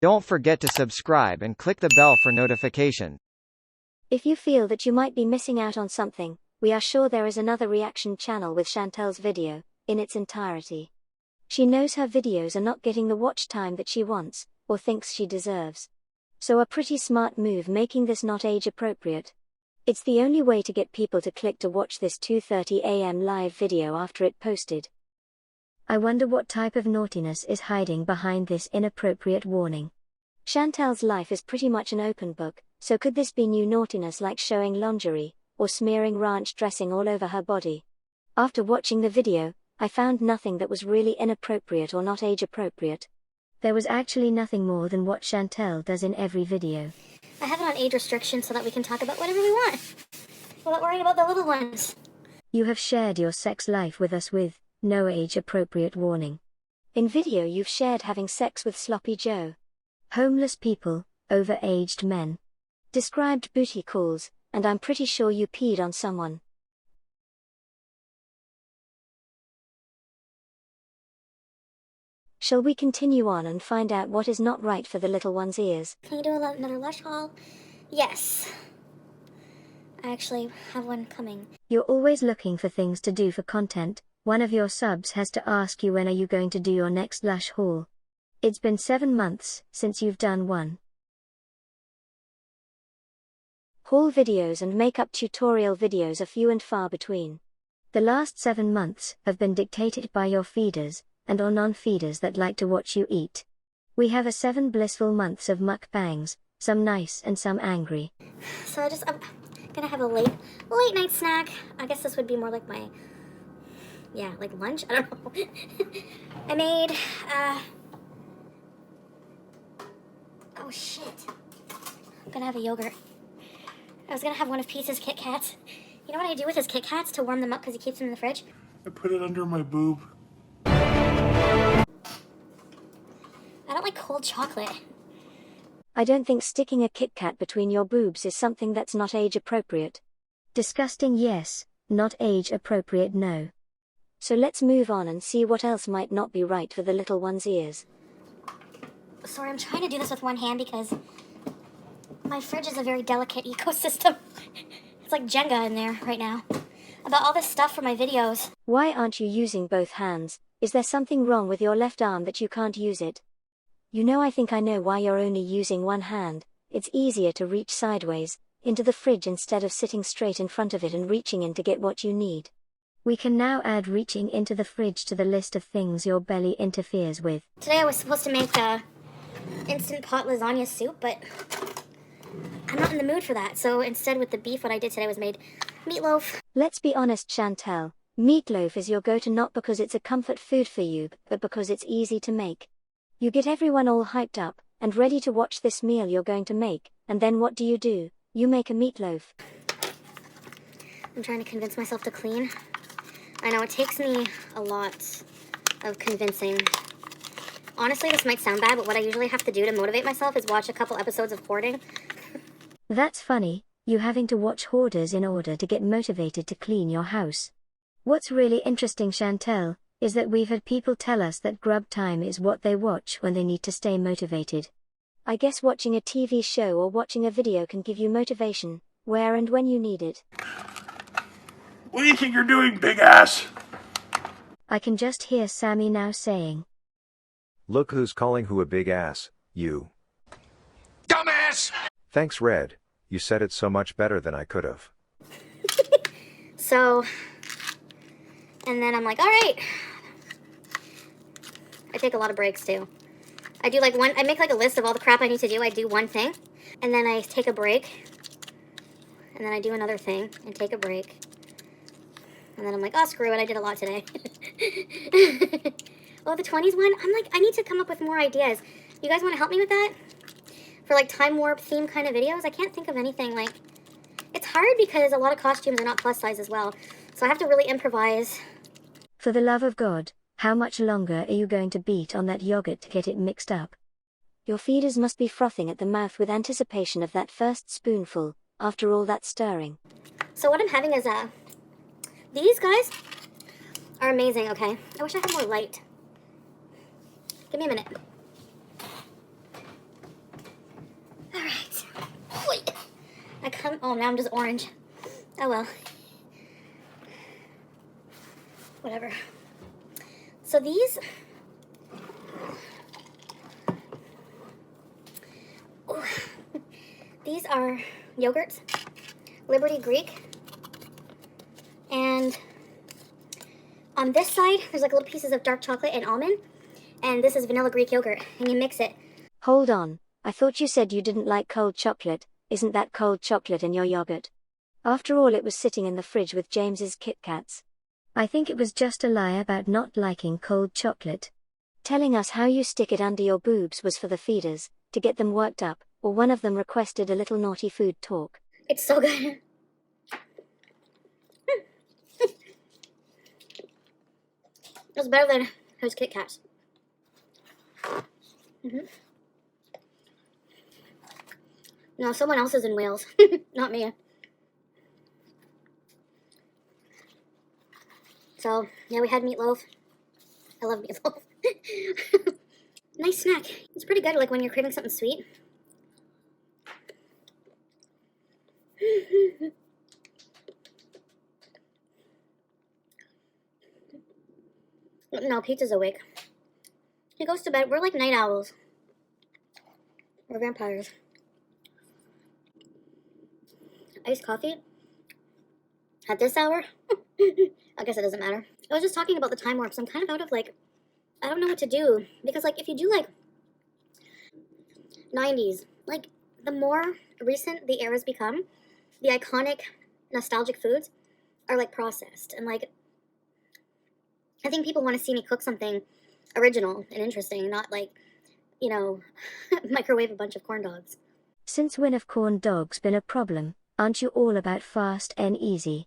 Don't forget to subscribe and click the bell for notification. If you feel that you might be missing out on something, we are sure there is another reaction channel with Chantel's video, in its entirety. She knows her videos are not getting the watch time that she wants, or thinks she deserves. So a pretty smart move making this not age appropriate. It's the only way to get people to click to watch this 2:30 AM live video after it posted. I wonder what type of naughtiness is hiding behind this inappropriate warning. Chantel's life is pretty much an open book, so could this be new naughtiness like showing lingerie, or smearing ranch dressing all over her body? After watching the video, I found nothing that was really inappropriate or not age appropriate. There was actually nothing more than what Chantel does in every video. I have it on age restriction so that we can talk about whatever we want, without worrying about the little ones. You have shared your sex life with us with no age-appropriate warning. In video you've shared having sex with Sloppy Joe, homeless people, over-aged men, described booty calls, and I'm pretty sure you peed on someone. Shall we continue on and find out what is not right for the little one's ears? Can you do another Lush haul? Yes. I actually have one coming. You're always looking for things to do for content. One of your subs has to ask you, when are you going to do your next Lush haul? It's been 7 months since you've done one. Haul videos and makeup tutorial videos are few and far between. The last 7 months have been dictated by your feeders, and or non-feeders that like to watch you eat. We have 7 blissful months of mukbangs, some nice and some angry. So I'm gonna have a late night snack. I guess this would be more like my, like lunch? I don't know. I made, oh shit. I'm gonna have a yogurt. I was gonna have one of Pete's Kit Kats. You know what I do with his Kit Kats to warm them up because he keeps them in the fridge? I put it under my boob. I don't like cold chocolate. I don't think sticking a Kit Kat between your boobs is something that's not age appropriate. Disgusting, yes, not age appropriate, no. So let's move on and see what else might not be right for the little one's ears. Sorry, I'm trying to do this with one hand because my fridge is a very delicate ecosystem. It's like Jenga in there right now. About all this stuff for my videos. Why aren't you using both hands? Is there something wrong with your left arm that you can't use it? You know, I think I know why you're only using one hand. It's easier to reach sideways, into the fridge instead of sitting straight in front of it and reaching in to get what you need. We can now add reaching into the fridge to the list of things your belly interferes with. Today I was supposed to make instant pot lasagna soup, but I'm not in the mood for that. So instead with the beef, what I did today was made meatloaf. Let's be honest, Chantel. Meatloaf is your go-to not because it's a comfort food for you, but because it's easy to make. You get everyone all hyped up and ready to watch this meal you're going to make, and then what do? You make a meatloaf. I'm trying to convince myself to clean. I know it takes me a lot of convincing. Honestly, this might sound bad, but what I usually have to do to motivate myself is watch a couple episodes of Hoarding. That's funny, you having to watch Hoarders in order to get motivated to clean your house. What's really interesting, Chantel, is that we've had people tell us that grub time is what they watch when they need to stay motivated. I guess watching a TV show or watching a video can give you motivation, where and when you need it. What do you think you're doing, big ass? I can just hear Sammy now saying, "Look who's calling who a big ass, you. Dumbass! Thanks, Red. You said it so much better than I could have." So, and then I'm like, all right. I take a lot of breaks too. I do I make like a list of all the crap I need to do. I do one thing, and then I take a break, and then I do another thing, and take a break. And then I'm like, oh, screw it, I did a lot today. Oh, the 20s one? I'm like, I need to come up with more ideas. You guys want to help me with that? For like time warp theme kind of videos? I can't think of anything. It's hard because a lot of costumes are not plus size as well. So I have to really improvise. For the love of God, how much longer are you going to beat on that yogurt to get it mixed up? Your feeders must be frothing at the mouth with anticipation of that first spoonful, after all that stirring. So what I'm having is, these guys are amazing, okay? I wish I had more light. Give me a minute. Oh, now I'm just orange. Oh well. Whatever. So these... Ooh. These are yogurts. Liberty Greek. And on this side, there's like little pieces of dark chocolate and almond. And this is vanilla Greek yogurt. And you mix it. Hold on, I thought you said you didn't like cold chocolate. Isn't that cold chocolate in your yogurt? After all, it was sitting in the fridge with James's Kit Kats. I think it was just a lie about not liking cold chocolate. Telling us how you stick it under your boobs was for the feeders, to get them worked up, or one of them requested a little naughty food talk. It's so good. It's better than those Kit Kats. No, someone else is in Wales, not me. So, yeah, we had meatloaf. I love meatloaf. Nice snack. It's pretty good, like when you're craving something sweet. No, Pizza's awake. He goes to bed. We're like night owls. We're vampires. Iced coffee? At this hour? I guess it doesn't matter. I was just talking about the time warp, so I'm kind of out of like, I don't know what to do. Because like, if you do like 90s, like the more recent the eras become, the iconic nostalgic foods are like processed. And like, I think people want to see me cook something original and interesting, not like, you know, microwave a bunch of corn dogs. Since when have corn dogs been a problem? Aren't you all about fast and easy?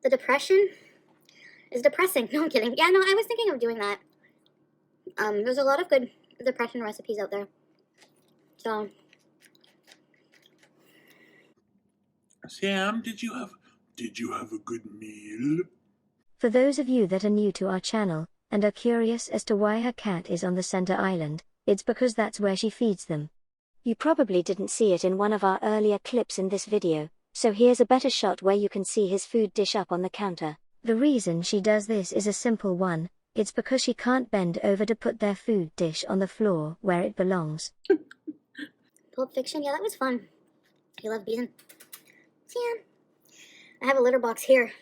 The depression is depressing. No, I'm kidding. Yeah, no, I was thinking of doing that. There's a lot of good depression recipes out there. So, Sam, did you have a good meal? For those of you that are new to our channel, and are curious as to why her cat is on the center island, it's because that's where she feeds them. You probably didn't see it in one of our earlier clips in this video, so here's a better shot where you can see his food dish up on the counter. The reason she does this is a simple one, it's because she can't bend over to put their food dish on the floor where it belongs. Pulp Fiction, yeah, that was fun. You love being. Yeah. I have a litter box here,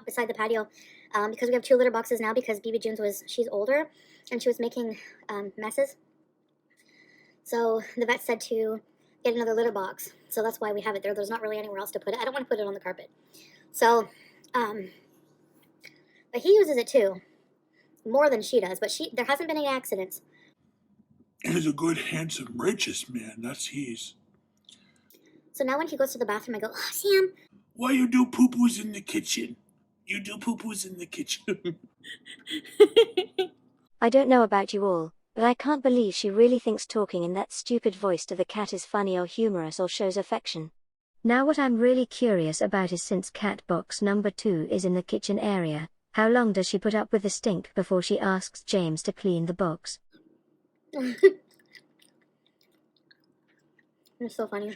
beside the patio, because we have 2 litter boxes now because BB June's she's older, and she was making messes. So the vet said to get another litter box. So that's why we have it there. There's not really anywhere else to put it. I don't want to put it on the carpet. So, but he uses it too. More than she does. But there hasn't been any accidents. He's a good, handsome, righteous man. That's he's. So now when he goes to the bathroom, I go, oh, Sam. Why you do poo-poos in the kitchen? You do poo-poos in the kitchen. I don't know about you all, but I can't believe she really thinks talking in that stupid voice to the cat is funny or humorous or shows affection. Now what I'm really curious about is, since cat box number 2 is in the kitchen area, how long does she put up with the stink before she asks James to clean the box? It's so funny.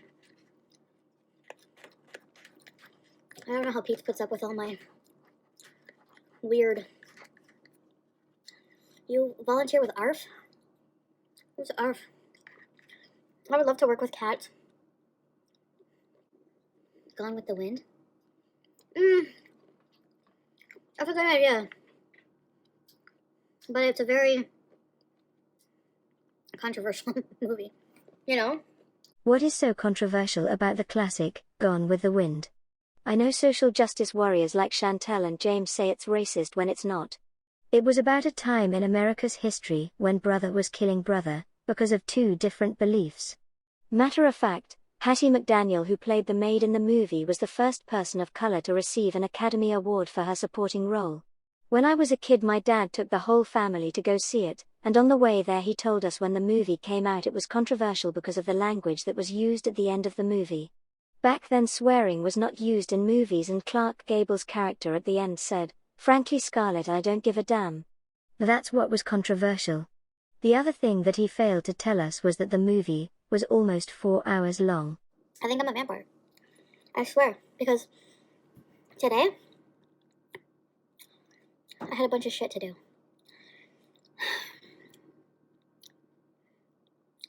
I don't know how Pete puts up with all my weird. You volunteer with ARF? Who's ARF? I would love to work with cats. Gone with the Wind? That's a good idea. But it's a very controversial movie. You know? What is so controversial about the classic, Gone with the Wind? I know social justice warriors like Chantel and James say it's racist when it's not. It was about a time in America's history when brother was killing brother, because of 2 different beliefs. Matter of fact, Hattie McDaniel, who played the maid in the movie, was the first person of color to receive an Academy Award for her supporting role. When I was a kid, my dad took the whole family to go see it, and on the way there he told us when the movie came out it was controversial because of the language that was used at the end of the movie. Back then swearing was not used in movies, and Clark Gable's character at the end said, "Frankly, Scarlett, I don't give a damn." That's what was controversial. The other thing that he failed to tell us was that the movie was almost 4 hours long. I think I'm a vampire. I swear, because today I had a bunch of shit to do.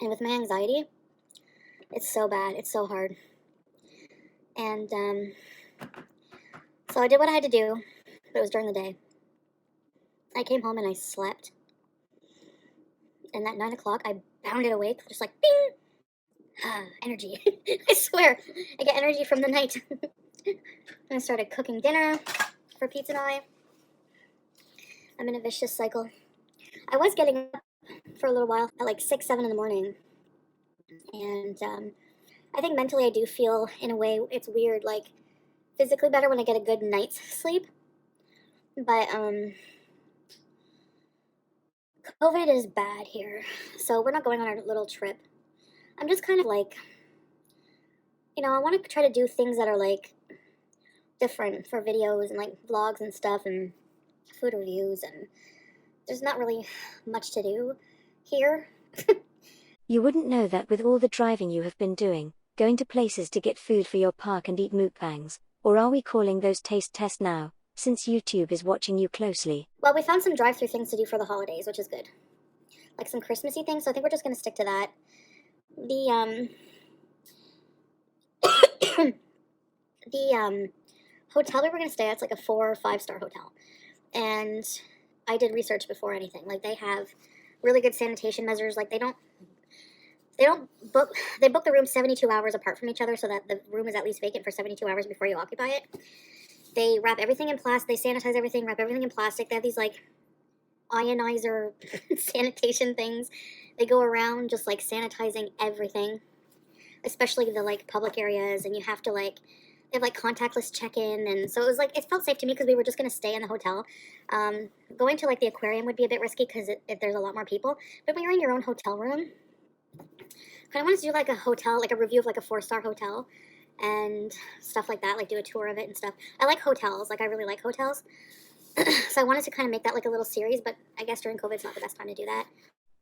And with my anxiety, it's so bad, it's so hard. And so I did what I had to do, but it was during the day. I came home and I slept. And at 9 o'clock, I bounded awake, just like, bing! Energy. I swear, I get energy from the night. I started cooking dinner for Pete and I. I'm in a vicious cycle. I was getting up for a little while at like 6, 7 in the morning. And I think mentally I do feel, in a way, it's weird, like, physically better when I get a good night's sleep. But, COVID is bad here. So we're not going on our little trip. I'm just kind of like, you know, I want to try to do things that are, like, different for videos and, like, vlogs and stuff and food reviews. And there's not really much to do here. You wouldn't know that with all the driving you have been doing, going to places to get food for your park and eat mukbangs, or are we calling those taste tests now, since YouTube is watching you closely? Well, we found some drive-through things to do for the holidays, which is good. Like some Christmassy things, so I think we're just going to stick to that. The hotel we were going to stay at, it's like a 4 or 5-star hotel. And I did research before anything. Like, they have really good sanitation measures. Like, they book the room 72 hours apart from each other so that the room is at least vacant for 72 hours before you occupy it. They wrap everything in plastic. They sanitize everything, wrap everything in plastic. They have these, like, ionizer sanitation things. They go around just, like, sanitizing everything, especially the, like, public areas. And you have to, like, they have, like, contactless check-in. And so it was, like, it felt safe to me because we were just going to stay in the hotel. Going to, like, the aquarium would be a bit risky because there's a lot more people. But when you're in your own hotel room, kind of wanted to do, like, a hotel, like, a review of, like, a 4-star hotel and stuff like that, like, do a tour of it and stuff. I like hotels. Like, I really like hotels. So I wanted to kind of make that, like, a little series, but I guess during COVID, it's not the best time to do that.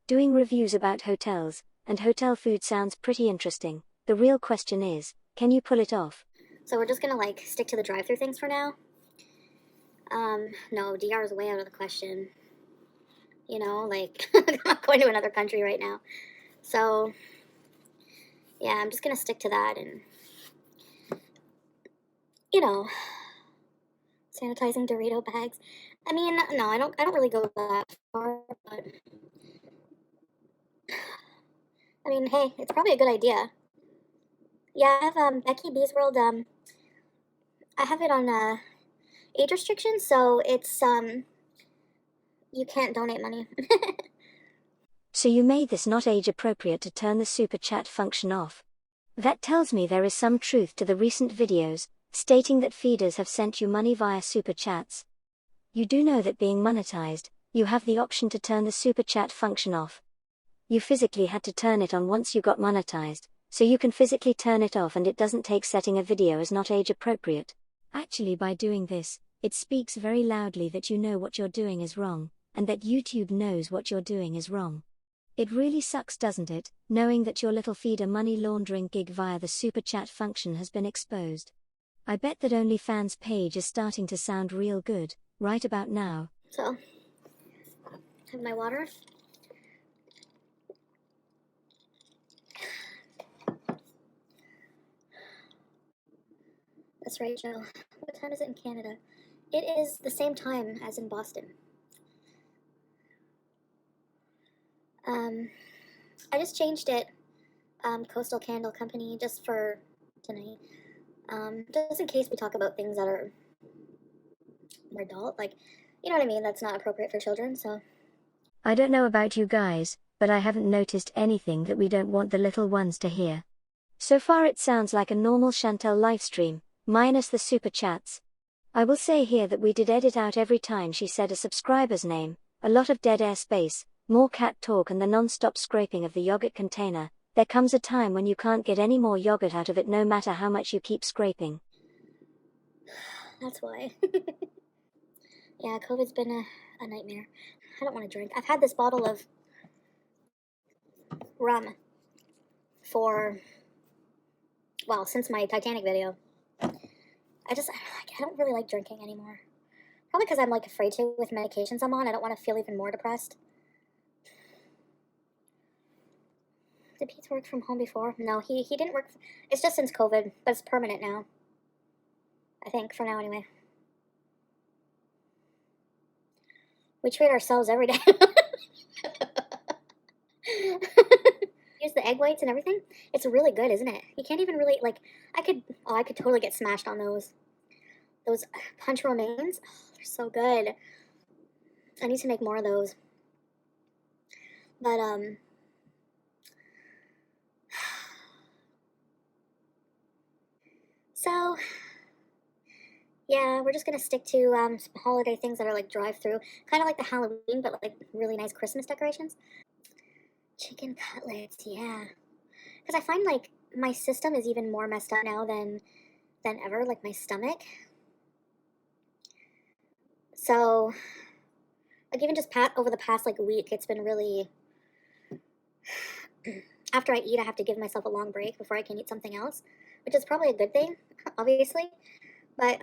Doing reviews about hotels and hotel food sounds pretty interesting. The real question is, can you pull it off? So we're just going to, like, stick to the drive-thru things for now. No, DR is way out of the question. You know, like, I'm not going to another country right now. So, yeah, I'm just going to stick to that and, you know, sanitizing Dorito bags. I mean, no, I don't really go that far, but, I mean, hey, it's probably a good idea. Yeah, I have, Becky B's World, I have it on, age restriction, so it's, you can't donate money. So you made this not age appropriate to turn the super chat function off. That tells me there is some truth to the recent videos, stating that feeders have sent you money via super chats. You do know that being monetized, you have the option to turn the super chat function off. You physically had to turn it on once you got monetized, so you can physically turn it off and it doesn't take setting a video as not age appropriate. Actually, by doing this, it speaks very loudly that you know what you're doing is wrong, and that YouTube knows what you're doing is wrong. It really sucks, doesn't it, knowing that your little feeder money laundering gig via the super chat function has been exposed? I bet that OnlyFans page is starting to sound real good, right about now. So, have my water. That's right, Joe. What time is it in Canada? It is the same time as in Boston. I just changed it, Coastal Candle Company, just for tonight. Just in case we talk about things that are more adult, like, you know what I mean, that's not appropriate for children, so. I don't know about you guys, but I haven't noticed anything that we don't want the little ones to hear. So far it sounds like a normal Chantel livestream, minus the super chats. I will say here that we did edit out every time she said a subscriber's name, a lot of dead air space, more cat talk and the non-stop scraping of the yogurt container. There comes a time when you can't get any more yogurt out of it no matter how much you keep scraping. That's why. Yeah, COVID's been a nightmare. I don't want to drink. I've had this bottle of rum for, well, since my Titanic video. I don't really like drinking anymore. Probably because I'm like afraid to with medications I'm on. I don't want to feel even more depressed. Did Pete work from home before? No, he didn't work. It's just since COVID, but it's permanent now. I think, for now anyway. We treat ourselves every day. Use the egg whites and everything. It's really good, isn't it? You can't even really, like, I could totally get smashed on those. Those punch romaines. Oh, they're so good. I need to make more of those. But, so, yeah, we're just gonna stick to some holiday things that are like drive-through. Kind of like the Halloween, but like really nice Christmas decorations. Chicken cutlets, yeah. Because I find like my system is even more messed up now than ever, like my stomach. So, like even just over the past like week, it's been really. After I eat, I have to give myself a long break before I can eat something else, which is probably a good thing, obviously. But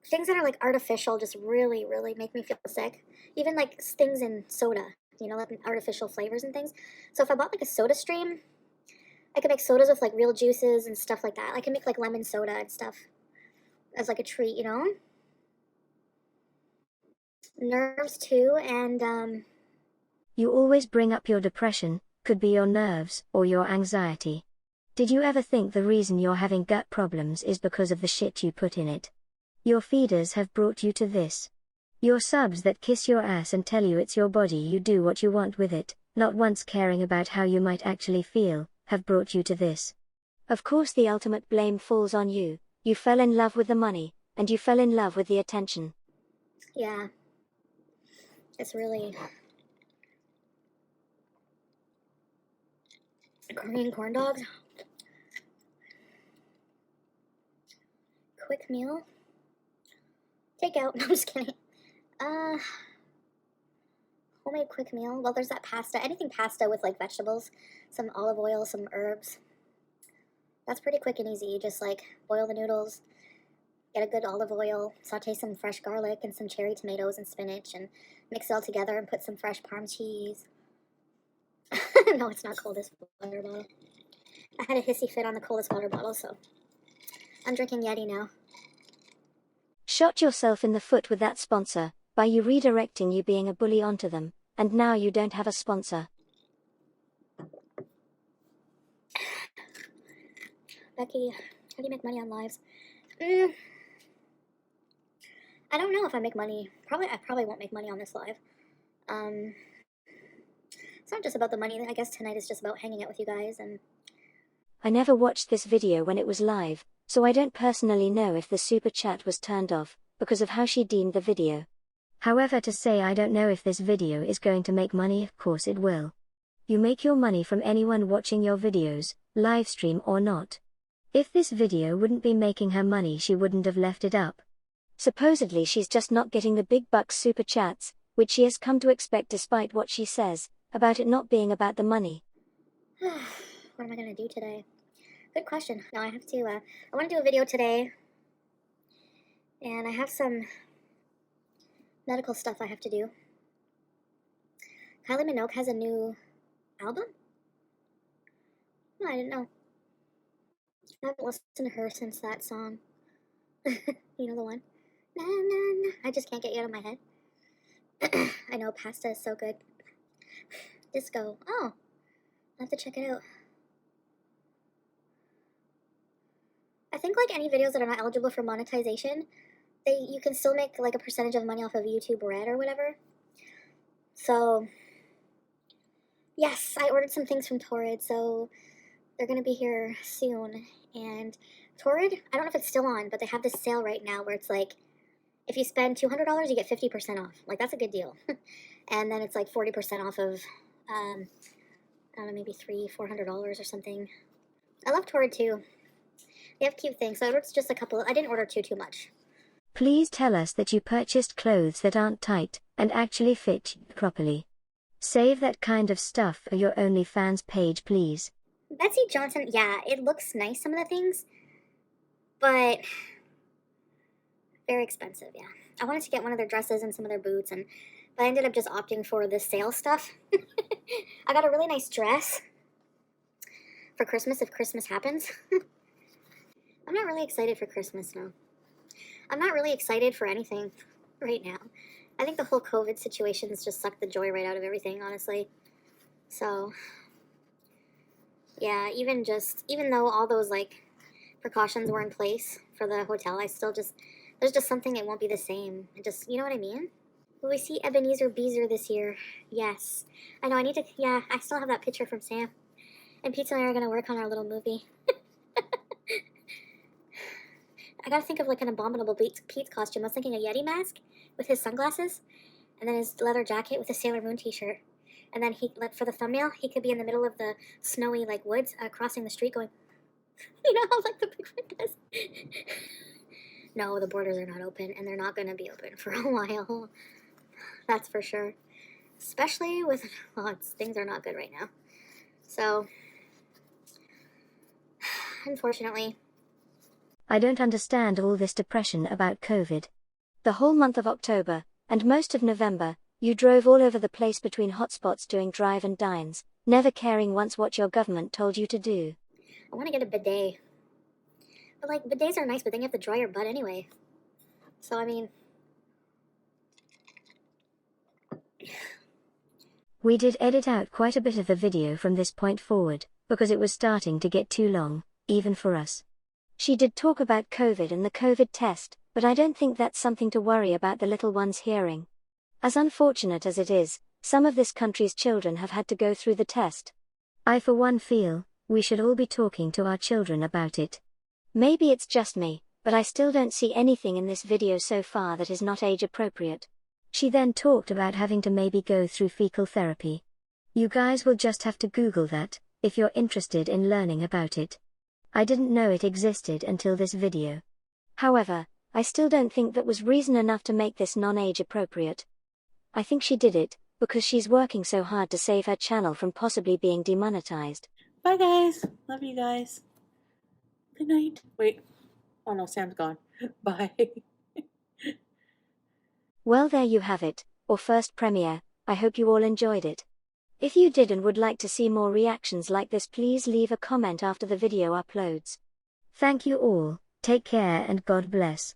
things that are like artificial just really, really make me feel sick. Even like things in soda, you know, like artificial flavors and things. So if I bought like a soda stream, I could make sodas with like real juices and stuff like that. I can make like lemon soda and stuff as like a treat, you know? Nerves too, and You always bring up your depression, could be your nerves or your anxiety. Did you ever think the reason you're having gut problems is because of the shit you put in it? Your feeders have brought you to this. Your subs that kiss your ass and tell you it's your body, you do what you want with it, not once caring about how you might actually feel, have brought you to this. Of course the ultimate blame falls on you. You fell in love with the money, and you fell in love with the attention. yeah. It's really. Korean corn dogs. Quick meal. Takeout. No, I'm just kidding. Homemade quick meal. Well, there's that pasta. Anything pasta with like vegetables, some olive oil, some herbs. That's pretty quick and easy. You just like boil the noodles, get a good olive oil, saute some fresh garlic and some cherry tomatoes and spinach, and mix it all together and put some fresh Parm cheese. No, it's not coldest water bottle. I had a hissy fit on the coldest water bottle, so I'm drinking Yeti now. Shot yourself in the foot with that sponsor, by you redirecting you being a bully onto them, and now you don't have a sponsor. Becky, how do you make money on lives? I don't know if I make money. I probably won't make money on this live. It's not just about the money. I guess tonight is just about hanging out with you guys and. I never watched this video when it was live, so I don't personally know if the super chat was turned off, because of how she deemed the video. However, to say I don't know if this video is going to make money, of course it will. You make your money from anyone watching your videos, live stream or not. If this video wouldn't be making her money, she wouldn't have left it up. Supposedly she's just not getting the big bucks super chats, which she has come to expect despite what she says, about it not being about the money. What am I going to do today? Good question. No, I have to, I want to do a video today. And I have some medical stuff I have to do. Kylie Minogue has a new album? No, I didn't know. I haven't listened to her since that song. You know the one? Na, na, na. I just can't get you out of my head. I know, pasta is so good. Disco. Oh, I'll have to check it out. I think like any videos that are not eligible for monetization, you can still make like a percentage of money off of YouTube Red or whatever. So, yes, I ordered some things from Torrid, so they're going to be here soon. And Torrid, I don't know if it's still on, but they have this sale right now where it's like, if you spend $200, you get 50% off. Like, that's a good deal. And then it's like 40% off of, I don't know, maybe $400 or something. I love Torrid too. They have cute things, so I ordered just a couple. I didn't order too much. Please tell us that you purchased clothes that aren't tight, and actually fit you properly. Save that kind of stuff for your OnlyFans page, please. Betsy Johnson, yeah, it looks nice, some of the things, but very expensive, yeah. I wanted to get one of their dresses and some of their boots, but I ended up just opting for the sale stuff. I got a really nice dress for Christmas if Christmas happens. I'm not really excited for Christmas now. I'm not really excited for anything right now. I think the whole COVID situation has just sucked the joy right out of everything, honestly. So, yeah, even though all those, like, precautions were in place for the hotel, there's just something, it won't be the same. You know what I mean? Will we see Ebenezer Beezer this year? Yes. I know, I still have that picture from Sam. And Pizza and I are going to work on our little movie. I gotta think of like an abominable Pete costume. I was thinking a Yeti mask with his sunglasses, and then his leather jacket with a Sailor Moon t-shirt. And then for the thumbnail, he could be in the middle of the snowy like woods, crossing the street going, you know how like the Bigfoot does? No, the borders are not open, and they're not gonna be open for a while. That's for sure. Especially with, things are not good right now. So, unfortunately. I don't understand all this depression about COVID. The whole month of October, and most of November, you drove all over the place between hotspots doing drive and dines, never caring once what your government told you to do. I want to get a bidet. But like, bidets are nice, but then you have to dry your butt anyway. So, I mean... We did edit out quite a bit of the video from this point forward, because it was starting to get too long, even for us. She did talk about COVID and the COVID test, but I don't think that's something to worry about the little ones hearing. As unfortunate as it is, some of this country's children have had to go through the test. I for one feel, we should all be talking to our children about it. Maybe it's just me, but I still don't see anything in this video so far that is not age appropriate. She then talked about having to maybe go through fecal therapy. You guys will just have to Google that, if you're interested in learning about it. I didn't know it existed until this video. However, I still don't think that was reason enough to make this non-age appropriate. I think she did it, because she's working so hard to save her channel from possibly being demonetized. Bye guys. Love you guys. Good night. Wait. Oh no, Sam's gone. Bye. Well, there you have it, or first premiere. I hope you all enjoyed it. If you did and would like to see more reactions like this, please leave a comment after the video uploads. Thank you all, take care and God bless.